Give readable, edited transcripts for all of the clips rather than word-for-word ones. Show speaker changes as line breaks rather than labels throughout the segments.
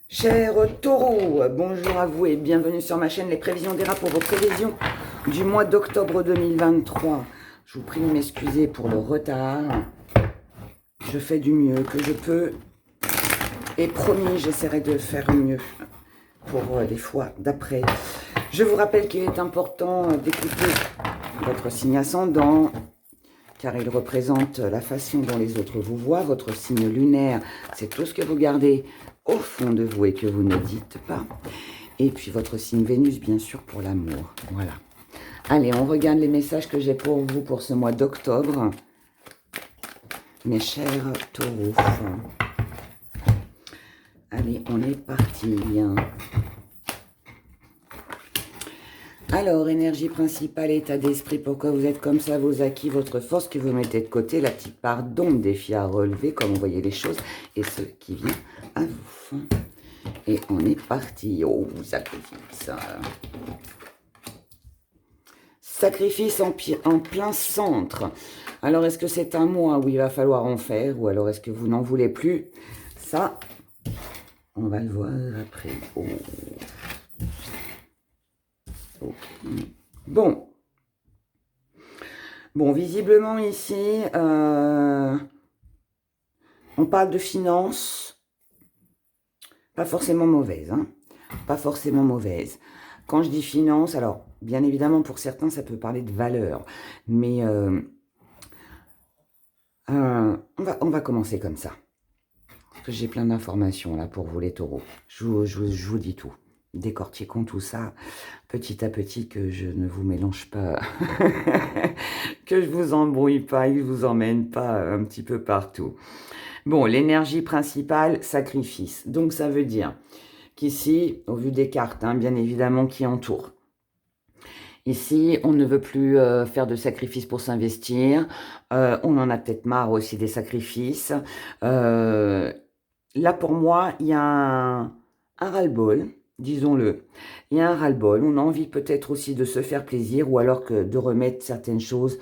Cher taureau, bonjour à vous et bienvenue sur ma chaîne Les Prévisions des rats pour vos prévisions du mois d'octobre 2023. Je vous prie de m'excuser pour le retard. Je fais du mieux que je peux et promis, j'essaierai de faire mieux pour les fois d'après. Je vous rappelle qu'il est important d'écouter votre signe ascendant car il représente la façon dont les autres vous voient. Votre signe lunaire, c'est tout ce que vous gardez au fond de vous et que vous ne dites pas. Et puis votre signe Vénus, bien sûr, pour l'amour. Voilà. Allez, on regarde les messages que j'ai pour vous pour ce mois d'octobre. Mes chers taureaux. Allez, on est parti. Alors, énergie principale, état d'esprit, pourquoi vous êtes comme ça, vos acquis, votre force que vous mettez de côté, la petite part d'ombre, défi à relever, comment vous voyez les choses, et ce qui vient à vous. Et on est parti. Oh, sacrifice. Sacrifice en plein centre. Alors, est-ce que c'est un mois où il va falloir en faire, ou alors est-ce que vous n'en voulez plus? Ça, on va le voir après. Oh. Okay. Bon. Bon, visiblement ici, on parle de finances, pas forcément mauvaise, hein, pas forcément mauvaise. Quand je dis finance, alors, bien évidemment, pour certains, ça peut parler de valeur, mais on va commencer comme ça. Parce que j'ai plein d'informations là pour vous les taureaux. Je vous dis tout. Décortiquons tout ça petit à petit, que je ne vous mélange pas, que je vous embrouille pas, que je vous emmène pas un petit peu partout. Bon, l'énergie principale, sacrifice. Donc ça veut dire qu'ici, au vu des cartes, hein, bien évidemment, qui entourent, ici, on ne veut plus faire de sacrifices pour s'investir. On en a peut-être marre aussi des sacrifices. Là, pour moi, il y a un ras-le-bol, disons-le. Il y a un ras-le-bol. On a envie peut-être aussi de se faire plaisir ou alors que de remettre certaines choses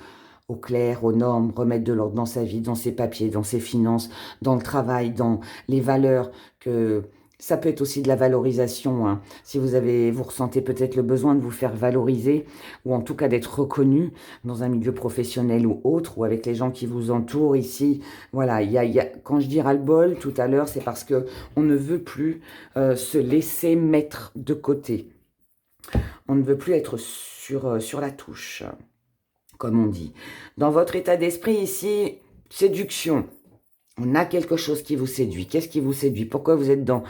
au clair, aux normes, remettre de l'ordre dans sa vie, dans ses papiers, dans ses finances, dans le travail, dans les valeurs. Que ça peut être aussi de la valorisation, hein. Si vous ressentez peut-être le besoin de vous faire valoriser ou en tout cas d'être reconnu dans un milieu professionnel ou autre ou avec les gens qui vous entourent ici. Voilà, quand je dis ras-le-bol tout à l'heure, c'est parce que on ne veut plus se laisser mettre de côté. On ne veut plus être sur la touche, comme on dit. Dans votre état d'esprit ici, séduction. On a quelque chose qui vous séduit. Qu'est-ce qui vous séduit? Pourquoi vous êtes dans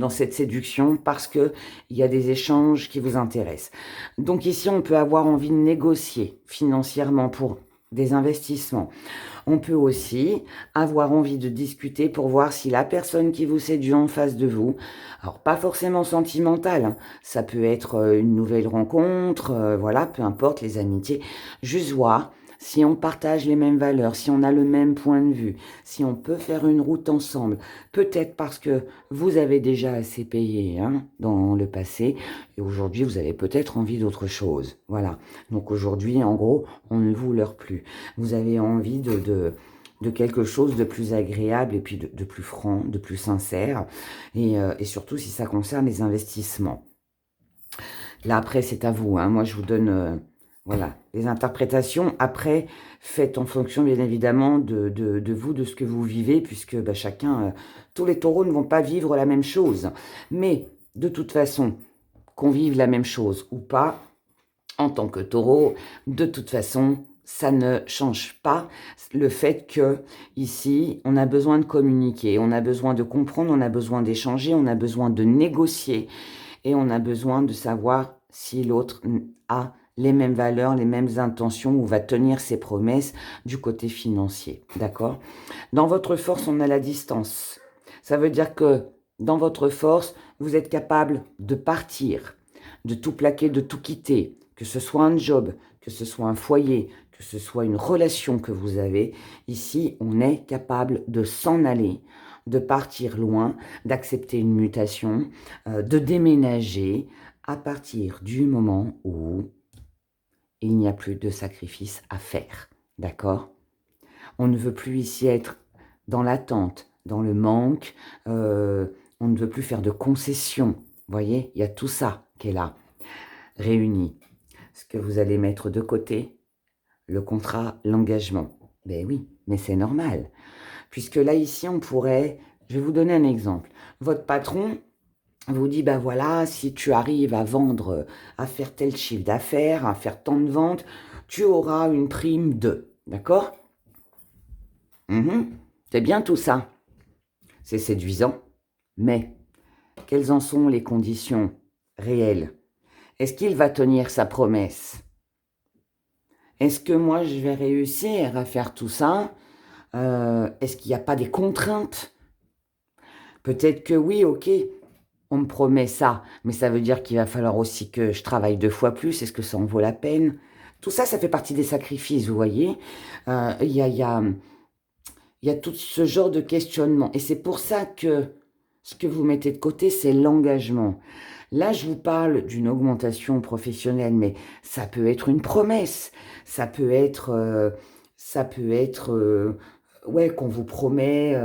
cette séduction? Parce qu'il y a des échanges qui vous intéressent. Donc ici, on peut avoir envie de négocier financièrement pour des investissements. On peut aussi avoir envie de discuter pour voir si la personne qui vous séduit en face de vous, alors pas forcément sentimentale, hein, ça peut être une nouvelle rencontre, voilà, peu importe, les amitiés, juste voir si on partage les mêmes valeurs, si on a le même point de vue, si on peut faire une route ensemble, peut-être parce que vous avez déjà assez payé, hein, dans le passé, et aujourd'hui vous avez peut-être envie d'autre chose. Voilà. Donc aujourd'hui, en gros, on ne vous leurre plus. Vous avez envie de quelque chose de plus agréable et puis de plus franc, de plus sincère, et surtout si ça concerne les investissements. Là, après, c'est à vous, hein. Moi, je vous donne... voilà, les interprétations. Après, faites en fonction, bien évidemment, de vous, de ce que vous vivez, puisque bah, chacun, tous les taureaux ne vont pas vivre la même chose. Mais, de toute façon, qu'on vive la même chose ou pas, en tant que taureau, de toute façon, ça ne change pas le fait que ici, on a besoin de communiquer, on a besoin de comprendre, on a besoin d'échanger, on a besoin de négocier et on a besoin de savoir si l'autre a les mêmes valeurs, les mêmes intentions ou va tenir ses promesses du côté financier. D'accord? Dans votre force, on a la distance. Ça veut dire que dans votre force, vous êtes capable de partir, de tout plaquer, de tout quitter, que ce soit un job, que ce soit un foyer, que ce soit une relation que vous avez. Ici, on est capable de s'en aller, de partir loin, d'accepter une mutation, de déménager à partir du moment où il n'y a plus de sacrifice à faire. D'accord? On ne veut plus ici être dans l'attente, dans le manque, on ne veut plus faire de concessions. Vous voyez, il y a tout ça qui est là, réuni. Ce que vous allez mettre de côté, le contrat, l'engagement. Ben oui, mais c'est normal. Puisque là, ici, on pourrait... Je vais vous donner un exemple. Votre patron vous dit, ben voilà, si tu arrives à vendre, à faire tel chiffre d'affaires, à faire tant de ventes, tu auras une prime de. D'accord? C'est bien tout ça. C'est séduisant. Mais quelles en sont les conditions réelles? Est-ce qu'il va tenir sa promesse? Est-ce que moi, je vais réussir à faire tout ça? Est-ce qu'il n'y a pas des contraintes? Peut-être que oui, ok, on me promet ça, mais ça veut dire qu'il va falloir aussi que je travaille 2 fois plus. Est-ce que ça en vaut la peine? Tout ça, ça fait partie des sacrifices, vous voyez. Il y a tout ce genre de questionnement. Et c'est pour ça que ce que vous mettez de côté, c'est l'engagement. Là, je vous parle d'une augmentation professionnelle, mais ça peut être une promesse. Ça peut être, ouais, qu'on vous promet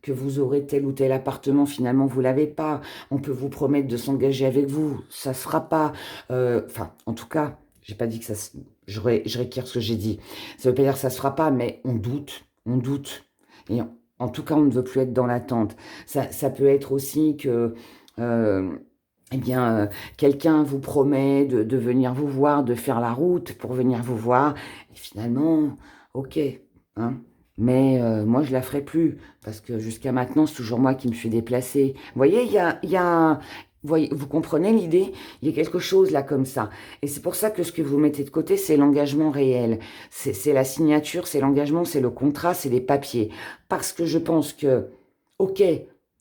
que vous aurez tel ou tel appartement, finalement, vous l'avez pas. On peut vous promettre de s'engager avec vous, ça se fera pas. Enfin, en tout cas, j'ai pas dit que ça je réitère ce que j'ai dit. Ça veut pas dire que ça se fera pas, mais on doute, on doute. Et en tout cas, on ne veut plus être dans l'attente. Ça peut être aussi que... eh bien, quelqu'un vous promet de venir vous voir, de faire la route pour venir vous voir. Et finalement, ok, hein, mais moi, je la ferai plus, parce que jusqu'à maintenant, c'est toujours moi qui me suis déplacée. Vous voyez, vous comprenez l'idée? Il y a quelque chose là comme ça. Et c'est pour ça que ce que vous mettez de côté, c'est l'engagement réel. C'est la signature, c'est l'engagement, c'est le contrat, c'est les papiers. Parce que je pense que, ok,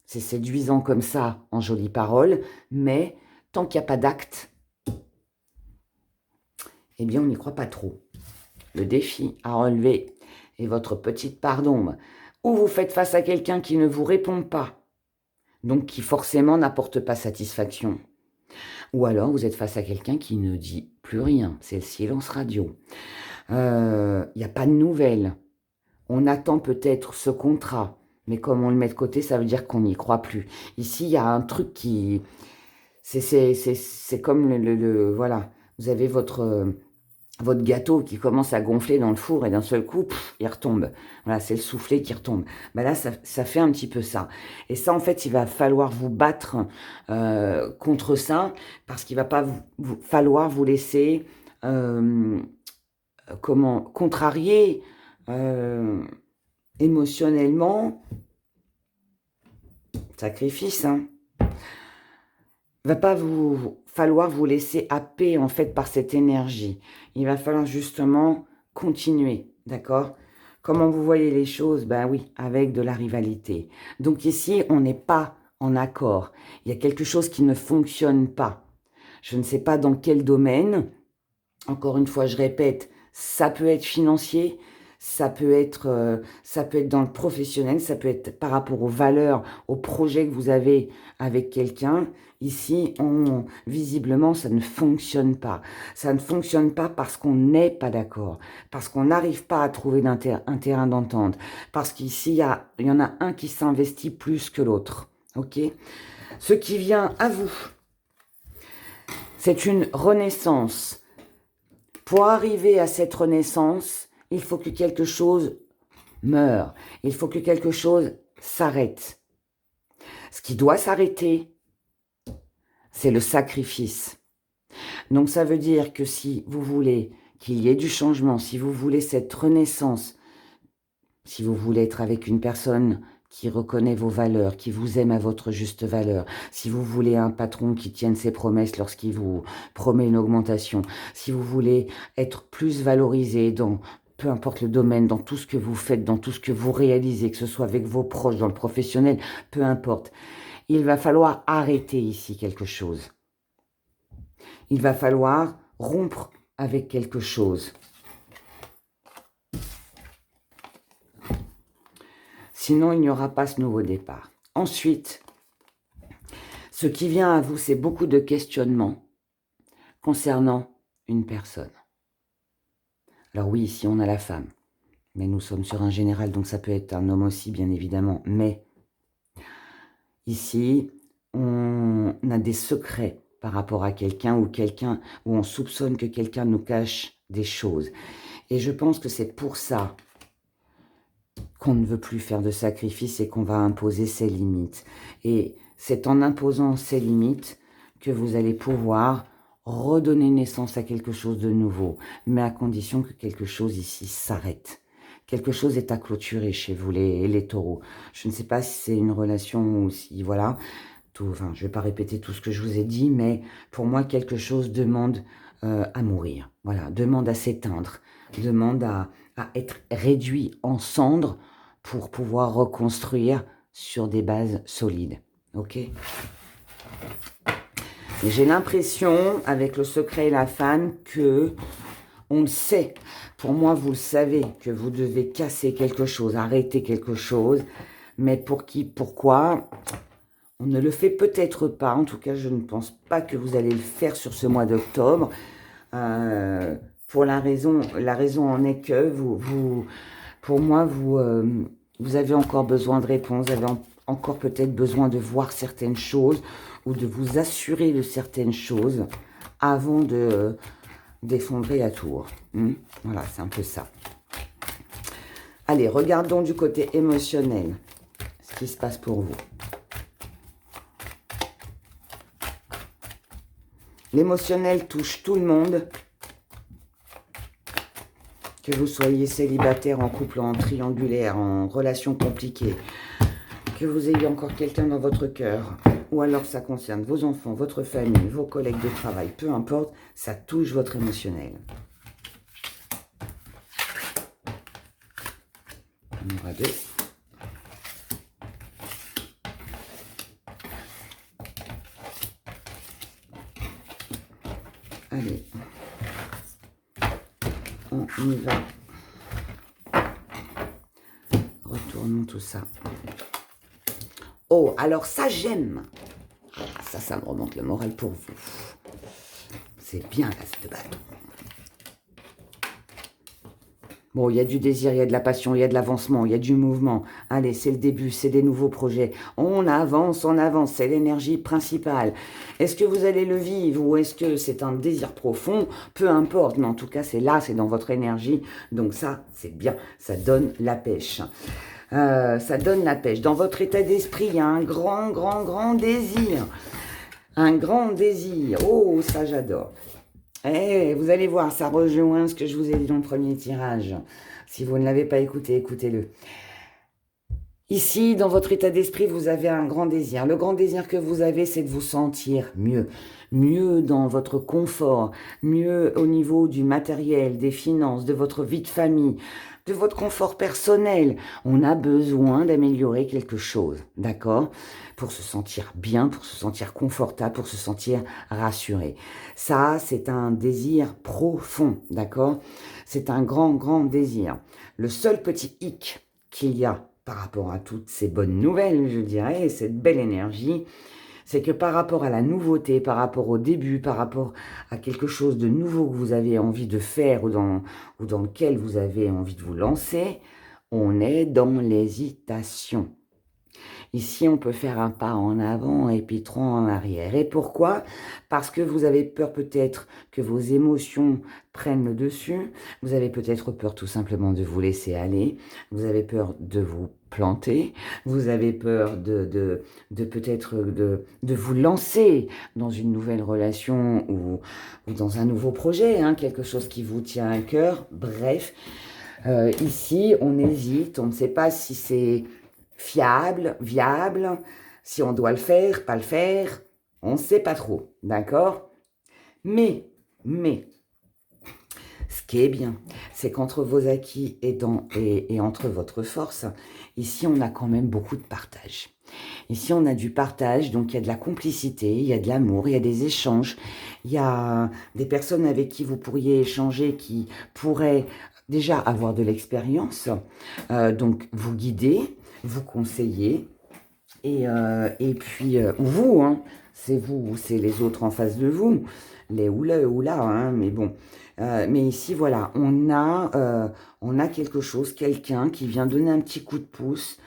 c'est séduisant comme ça, en jolies paroles, mais tant qu'il n'y a pas d'acte, eh bien, on n'y croit pas trop. Le défi à relever est votre petite part d'ombre, où vous faites face à quelqu'un qui ne vous répond pas, donc qui forcément n'apporte pas satisfaction. Ou alors, vous êtes face à quelqu'un qui ne dit plus rien, c'est le silence radio. Il n'y a pas de nouvelles. On attend peut-être ce contrat, mais comme on le met de côté, ça veut dire qu'on n'y croit plus. Ici, il y a un truc qui... C'est comme voilà, vous avez votre gâteau qui commence à gonfler dans le four et d'un seul coup, il retombe. Voilà, c'est le soufflé qui retombe. Ben là, ça fait un petit peu ça. Et ça, en fait, il va falloir vous battre contre ça, parce qu'il va pas falloir vous laisser, contrarier émotionnellement. Sacrifice, hein. Va pas falloir vous laisser happer en fait par cette énergie. Il va falloir justement continuer, d'accord? Comment vous voyez les choses? Ben oui, avec de la rivalité. Donc ici, on n'est pas en accord. Il y a quelque chose qui ne fonctionne pas. Je ne sais pas dans quel domaine. Encore une fois, je répète, ça peut être financier, ça peut être dans le professionnel, ça peut être par rapport aux valeurs, aux projets que vous avez avec quelqu'un. Ici, visiblement, ça ne fonctionne pas. Ça ne fonctionne pas parce qu'on n'est pas d'accord, parce qu'on n'arrive pas à trouver un terrain d'entente, parce qu'ici, il y en a un qui s'investit plus que l'autre. Ok? Ce qui vient à vous, c'est une renaissance. Pour arriver à cette renaissance, il faut que quelque chose meure. Il faut que quelque chose s'arrête. Ce qui doit s'arrêter, c'est le sacrifice. Donc ça veut dire que si vous voulez qu'il y ait du changement, si vous voulez cette renaissance, si vous voulez être avec une personne qui reconnaît vos valeurs, qui vous aime à votre juste valeur, si vous voulez un patron qui tienne ses promesses lorsqu'il vous promet une augmentation, si vous voulez être plus valorisé dans peu importe le domaine, dans tout ce que vous faites, dans tout ce que vous réalisez, que ce soit avec vos proches, dans le professionnel, peu importe, il va falloir arrêter ici quelque chose. Il va falloir rompre avec quelque chose. Sinon, il n'y aura pas ce nouveau départ. Ensuite, ce qui vient à vous, c'est beaucoup de questionnements concernant une personne. Alors oui, ici, on a la femme. Mais nous sommes sur un général, donc ça peut être un homme aussi, bien évidemment. Mais ici, on a des secrets par rapport à quelqu'un ou où on soupçonne que quelqu'un nous cache des choses. Et je pense que c'est pour ça qu'on ne veut plus faire de sacrifice et qu'on va imposer ses limites. Et c'est en imposant ces limites que vous allez pouvoir redonner naissance à quelque chose de nouveau, mais à condition que quelque chose ici s'arrête. Quelque chose est à clôturer chez vous, les taureaux. Je ne sais pas si c'est une relation ou si, voilà, enfin, je ne vais pas répéter tout ce que je vous ai dit, mais pour moi, quelque chose demande à mourir. Voilà, demande à s'éteindre, demande à être réduit en cendres pour pouvoir reconstruire sur des bases solides. Ok ? J'ai l'impression, avec le secret et la femme, que on le sait. Pour moi, vous le savez, que vous devez casser quelque chose, arrêter quelque chose. Mais pour qui, pourquoi ? On ne le fait peut-être pas. En tout cas, je ne pense pas que vous allez le faire sur ce mois d'octobre. Pour la raison en est que pour moi, vous avez encore besoin de réponses. Vous avez encore peut-être besoin de voir certaines choses ou de vous assurer de certaines choses avant d'effondrer la tour. Voilà, c'est un peu ça. Allez, regardons du côté émotionnel ce qui se passe pour vous. L'émotionnel touche tout le monde. Que vous soyez célibataire, en couple, en triangulaire, en relation compliquée. Que vous ayez encore quelqu'un dans votre cœur. Ou alors ça concerne vos enfants, votre famille, vos collègues de travail. Peu importe, ça touche votre émotionnel. On aura 2. Allez, on y va. Retournons tout ça. Oh, alors ça, j'aime. Ça me remonte le moral pour vous. C'est bien, là, cette bâton. Bon, il y a du désir, il y a de la passion, il y a de l'avancement, il y a du mouvement. Allez, c'est le début, c'est des nouveaux projets. On avance, c'est l'énergie principale. Est-ce que vous allez le vivre ou est-ce que c'est un désir profond? Peu importe, mais en tout cas, c'est là, c'est dans votre énergie. Donc ça, c'est bien, ça donne la pêche. Ça donne la pêche. Dans votre état d'esprit, il y a un grand désir. Un grand désir. Oh, ça, j'adore. Eh, vous allez voir, ça rejoint ce que je vous ai dit dans le premier tirage. Si vous ne l'avez pas écouté, écoutez-le. Ici, dans votre état d'esprit, vous avez un grand désir. Le grand désir que vous avez, c'est de vous sentir mieux. Mieux dans votre confort, mieux au niveau du matériel, des finances, de votre vie de famille, de votre confort personnel. On a besoin d'améliorer quelque chose, d'accord ? Pour se sentir bien, pour se sentir confortable, pour se sentir rassuré. Ça, c'est un désir profond, d'accord ? C'est un grand désir. Le seul petit hic qu'il y a par rapport à toutes ces bonnes nouvelles, je dirais, et cette belle énergie, c'est que par rapport à la nouveauté, par rapport au début, par rapport à quelque chose de nouveau que vous avez envie de faire ou dans lequel vous avez envie de vous lancer, on est dans l'hésitation. Ici, on peut faire un pas en avant et puis 3 en arrière. Et pourquoi? Parce que vous avez peur peut-être que vos émotions prennent le dessus. Vous avez peut-être peur tout simplement de vous laisser aller. Vous avez peur de vous planter. Vous avez peur de peut-être de vous lancer dans une nouvelle relation ou dans un nouveau projet, hein, quelque chose qui vous tient à cœur. Bref, ici, on hésite. On ne sait pas si c'est fiable, viable, si on doit le faire, pas le faire, on ne sait pas trop, d'accord ? Mais, ce qui est bien, c'est qu'entre vos acquis et entre votre force, ici on a quand même beaucoup de partage. Ici on a du partage, donc il y a de la complicité, il y a de l'amour, il y a des échanges, il y a des personnes avec qui vous pourriez échanger qui pourraient déjà avoir de l'expérience, donc vous guider, vous conseiller, et puis, vous, hein, c'est vous ou c'est les autres en face de vous, les ou le ou là, hein, mais bon. Mais ici, voilà, on a quelque chose, quelqu'un qui vient donner un petit coup de pouce,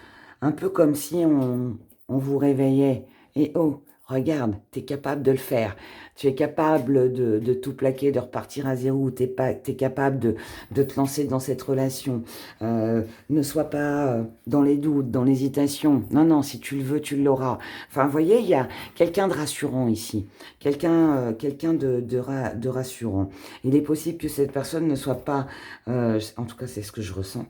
un peu comme si on vous réveillait. Et oh, Regarde, tu es capable de le faire. Tu es capable de tout plaquer, de repartir à zéro. Tu es capable de te lancer dans cette relation. Ne sois pas dans les doutes, dans l'hésitation. Non, non, si tu le veux, tu l'auras. Enfin, vous voyez, il y a quelqu'un de rassurant ici. Quelqu'un de rassurant. Il est possible que cette personne ne soit pas... en tout cas, c'est ce que je ressens.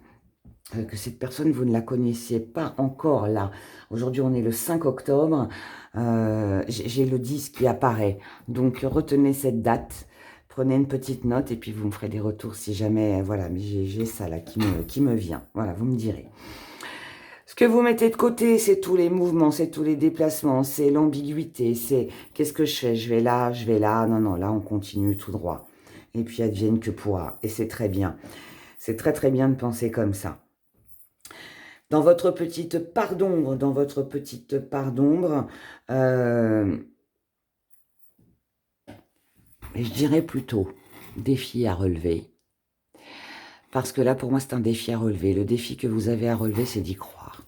Que cette personne, vous ne la connaissiez pas encore là. Aujourd'hui, on est le 5 octobre. J'ai le 10 qui apparaît. Donc, retenez cette date. Prenez une petite note et puis vous me ferez des retours si jamais... Voilà, mais j'ai ça là qui me vient. Voilà, vous me direz. Ce que vous mettez de côté, c'est tous les mouvements, c'est tous les déplacements, c'est l'ambiguïté, c'est qu'est-ce que je fais? Je vais là, je vais là. Non, non, là, on continue tout droit. Et puis, advienne que pourra. Et c'est très bien. C'est très, très bien de penser comme ça. Dans votre petite part d'ombre, je dirais plutôt défi à relever. Parce que là, pour moi, c'est un défi à relever. Le défi que vous avez à relever, c'est d'y croire.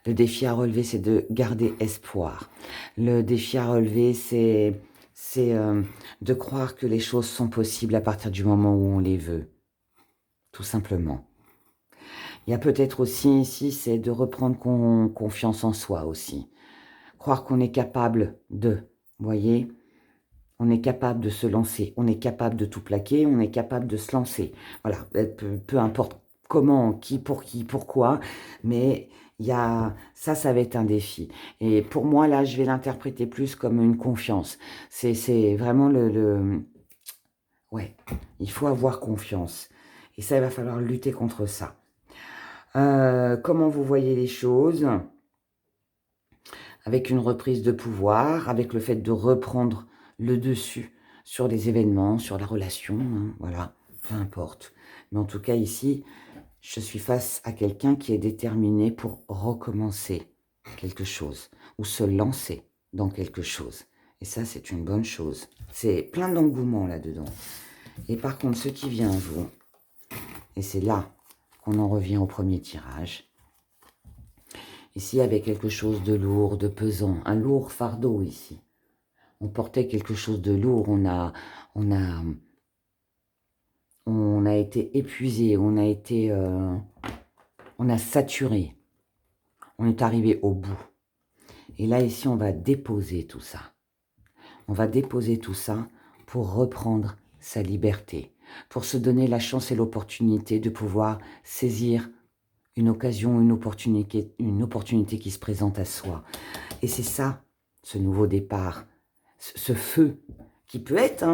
Le défi à relever, c'est de garder espoir. Le défi à relever, c'est de croire que les choses sont possibles à partir du moment où on les veut. Tout simplement. Il y a peut-être aussi ici, c'est de reprendre confiance en soi aussi. Croire qu'on est capable de, vous voyez, on est capable de se lancer, on est capable de tout plaquer, on est capable de se lancer. Voilà, peu importe comment, qui, pourquoi, mais il y a ça va être un défi. Et pour moi, là, je vais l'interpréter plus comme une confiance. C'est vraiment ouais, il faut avoir confiance. Et ça, il va falloir lutter contre ça. Comment vous voyez les choses? Avec une reprise de pouvoir, avec le fait de reprendre le dessus sur les événements, sur la relation, hein, voilà, peu importe. Mais en tout cas, ici, je suis face à quelqu'un qui est déterminé pour recommencer quelque chose ou se lancer dans quelque chose. Et ça, c'est une bonne chose. C'est plein d'engouement là-dedans. Et par contre, ce qui vient à vous, et c'est là qu'on en revient au premier tirage. Ici, il y avait quelque chose de lourd, de pesant, un lourd fardeau ici. On portait quelque chose de lourd, on a été épuisé, on a saturé, on est arrivé au bout. Et là, ici, on va déposer tout ça. On va déposer tout ça pour reprendre sa liberté, pour se donner la chance et l'opportunité de pouvoir saisir une occasion, une opportunité qui se présente à soi. Et c'est ça, ce nouveau départ, ce feu, qui peut être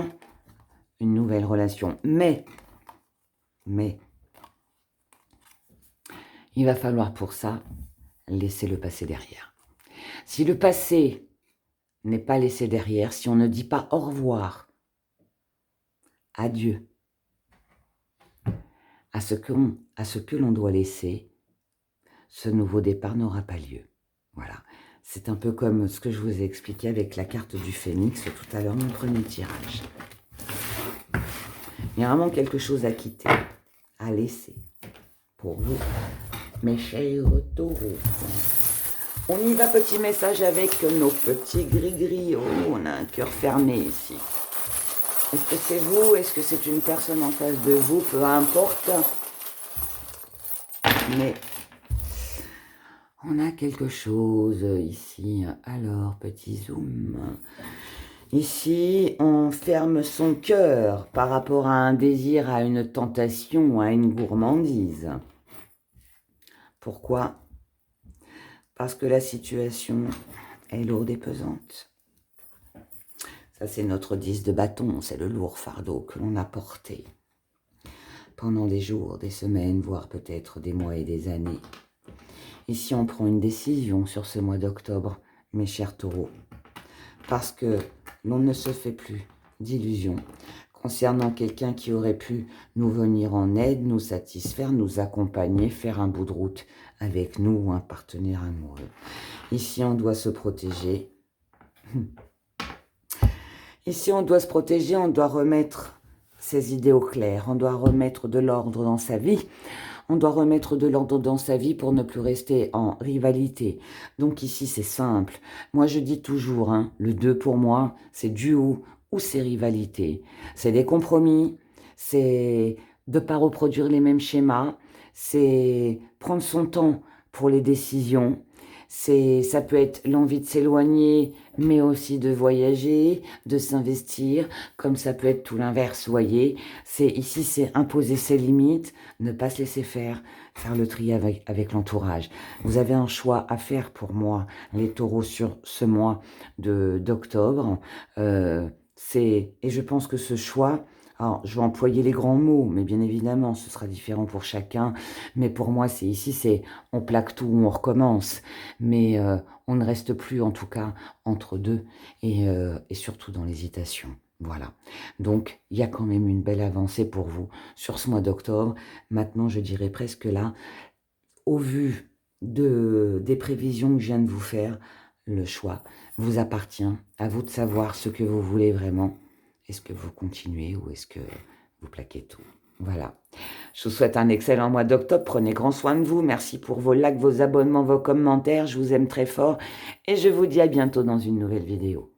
une nouvelle relation. Mais, il va falloir pour ça laisser le passé derrière. Si le passé n'est pas laissé derrière, si on ne dit pas au revoir, adieu, à ce que l'on doit laisser, ce nouveau départ n'aura pas lieu. Voilà. C'est un peu comme ce que je vous ai expliqué avec la carte du phénix tout à l'heure, mon premier tirage. Il y a vraiment quelque chose à quitter, à laisser pour vous, mes chers taureaux. On y va, petit message avec nos petits gris-gris. Oh, on a un cœur fermé ici. Est-ce que c'est vous? Est-ce que c'est une personne en face de vous? Peu importe. Mais on a quelque chose ici. Alors, petit zoom. Ici, on ferme son cœur par rapport à un désir, à une tentation, à une gourmandise. Pourquoi? Parce que la situation est lourde et pesante. Ça, c'est notre 10 de bâton, c'est le lourd fardeau que l'on a porté pendant des jours, des semaines, voire peut-être des mois et des années. Ici, on prend une décision sur ce mois d'octobre, mes chers taureaux, parce que l'on ne se fait plus d'illusions concernant quelqu'un qui aurait pu nous venir en aide, nous satisfaire, nous accompagner, faire un bout de route avec nous ou un partenaire amoureux. Ici, on doit se protéger. Ici, on doit se protéger, on doit remettre ses idées au clair, on doit remettre de l'ordre dans sa vie, on doit remettre de l'ordre dans sa vie pour ne plus rester en rivalité. Donc ici, c'est simple. Moi, je dis toujours, hein, le 2 pour moi, c'est duo ou c'est rivalité. C'est des compromis, c'est de ne pas reproduire les mêmes schémas, c'est prendre son temps pour les décisions. Ça peut être l'envie de s'éloigner, mais aussi de voyager, de s'investir, comme ça peut être tout l'inverse, voyez. Ici, c'est imposer ses limites, ne pas se laisser faire le tri avec l'entourage. Vous avez un choix à faire pour moi, les taureaux, sur ce mois d'octobre. Et je pense que ce choix, alors je vais employer les grands mots, mais bien évidemment, ce sera différent pour chacun. Mais pour moi, c'est on plaque tout, on recommence. Mais on ne reste plus, en tout cas, entre deux et surtout dans l'hésitation. Voilà. Donc, il y a quand même une belle avancée pour vous sur ce mois d'octobre. Maintenant, je dirais presque là, au vu des prévisions que je viens de vous faire, le choix vous appartient. À vous de savoir ce que vous voulez vraiment. Est-ce que vous continuez ou est-ce que vous plaquez tout? Voilà. Je vous souhaite un excellent mois d'octobre. Prenez grand soin de vous. Merci pour vos likes, vos abonnements, vos commentaires. Je vous aime très fort. Et je vous dis à bientôt dans une nouvelle vidéo.